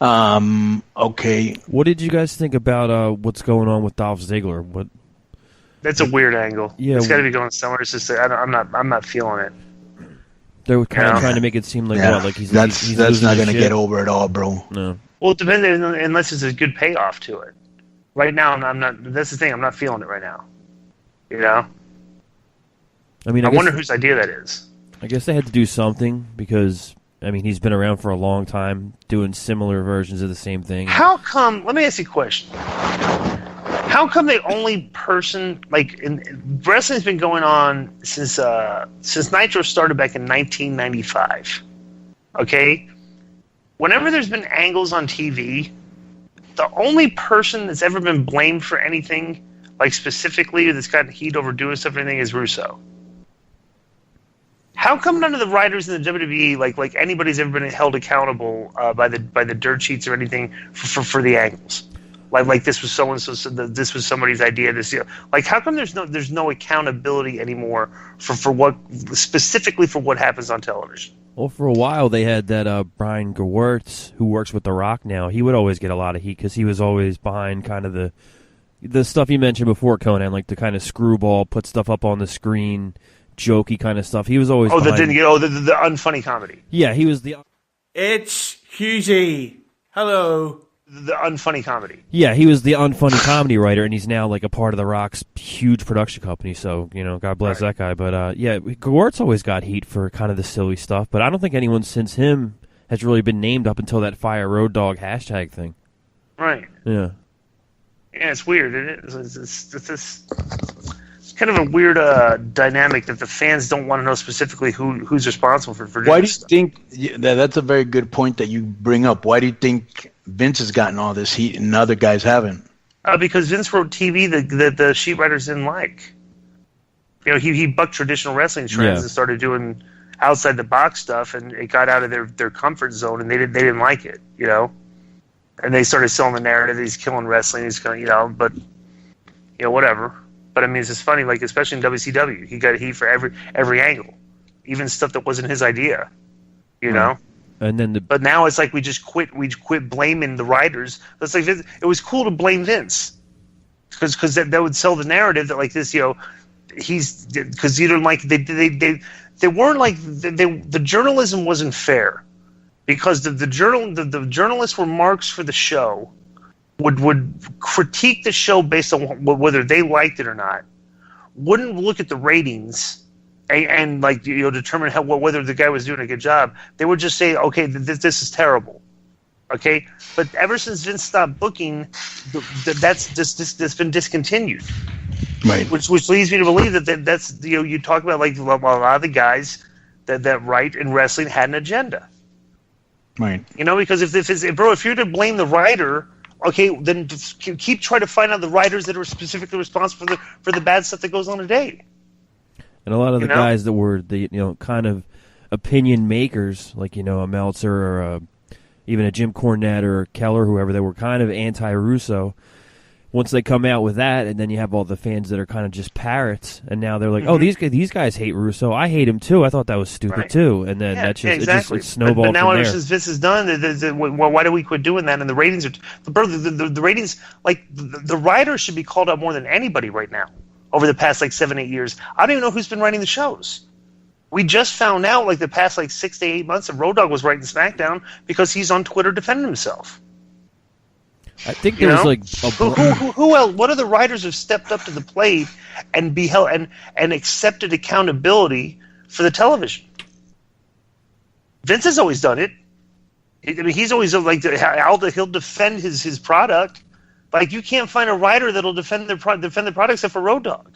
Okay. What did you guys think about what's going on with Dolph Ziggler? What? That's a weird angle. Yeah, it's got to be going somewhere. It's just I'm not feeling it. They were kind of trying to make it seem like like he's that's not going to get over at all, bro. No. Well, it depends unless there's a good payoff to it. Right now, I'm not. That's the thing. I'm not feeling it right now. You know. I mean, I wonder whose idea that is. I guess they had to do something because he's been around for a long time, doing similar versions of the same thing. How come? Let me ask you a question. How come the only person wrestling's been going on since Nitro started back in 1995? Okay, whenever there's been angles on TV, the only person that's ever been blamed for anything, like specifically that's gotten heat over doing stuff or anything, is Russo. How come none of the writers in the WWE, like anybody's ever been held accountable by the dirt sheets or anything for the angles? Like this was so-and-so, this was somebody's idea. How come there's no accountability anymore for what specifically for what happens on television? Well, for a while they had that Brian Gewirtz, who works with The Rock now. He would always get a lot of heat because he was always behind kind of the stuff you mentioned before, Conan, like the kind of screwball, put stuff up on the screen, jokey kind of stuff. He was always the unfunny comedy. Yeah, he was the. It's Hughesy. Hello. The unfunny comedy. Yeah, he was the unfunny comedy writer, and he's now like a part of The Rock's huge production company. So God bless that guy. But yeah, Gewirtz always got heat for kind of the silly stuff. But I don't think anyone since him has really been named up until that Fire Road Dogg hashtag thing. Right. Yeah. Yeah, it's weird. It's kind of a weird dynamic that the fans don't want to know specifically who's responsible for doing Why do you stuff. think that's a very good point that you bring up? Why do you think Vince has gotten all this heat and other guys haven't? Because Vince wrote TV that the sheet writers didn't like. He bucked traditional wrestling trends and started doing outside the box stuff, and it got out of their comfort zone, and they didn't like it. And they started selling the narrative that he's killing wrestling. He's going, but whatever. But it's just funny, especially in WCW, he got heat for every angle, even stuff that wasn't his idea. And then but now it's like we quit blaming the writers. It's like it was cool to blame Vince because that would sell the narrative that he's because you don't like they weren't like the journalism wasn't fair because the journalists were marks for the show. Would critique the show based on whether they liked it or not. Wouldn't look at the ratings and determine whether the guy was doing a good job. They would just say, okay, this is terrible. Okay, but ever since Vince stopped booking, that's been discontinued. Right. Which leads me to believe that's you talk about a lot of the guys that write in wrestling had an agenda. Right. Because if you're to blame the writer. Okay, then keep trying to find out the writers that are specifically responsible for the bad stuff that goes on today. And a lot of the guys that were the kind of opinion makers, like a Meltzer or even a Jim Cornette or Keller, whoever, they were kind of anti-Russo. Once they come out with that, and then you have all the fans that are kind of just parrots, and now they're like, oh, these guys hate Russo. I hate him too. I thought that was stupid too. And then it snowballed but now from there. Since Vince is done, why do we quit doing that? And the ratings are the ratings, the writers should be called out more than anybody right now over the past 7-8 years. I don't even know who's been writing the shows. We just found out the past 6 to 8 months that Road Dogg was writing SmackDown because he's on Twitter defending himself. I think there was who else? What other writers have stepped up to the plate and be held and accepted accountability for the television? Vince has always done it. He's always he'll defend his product. You can't find a writer that'll defend the product except for Road Dogg.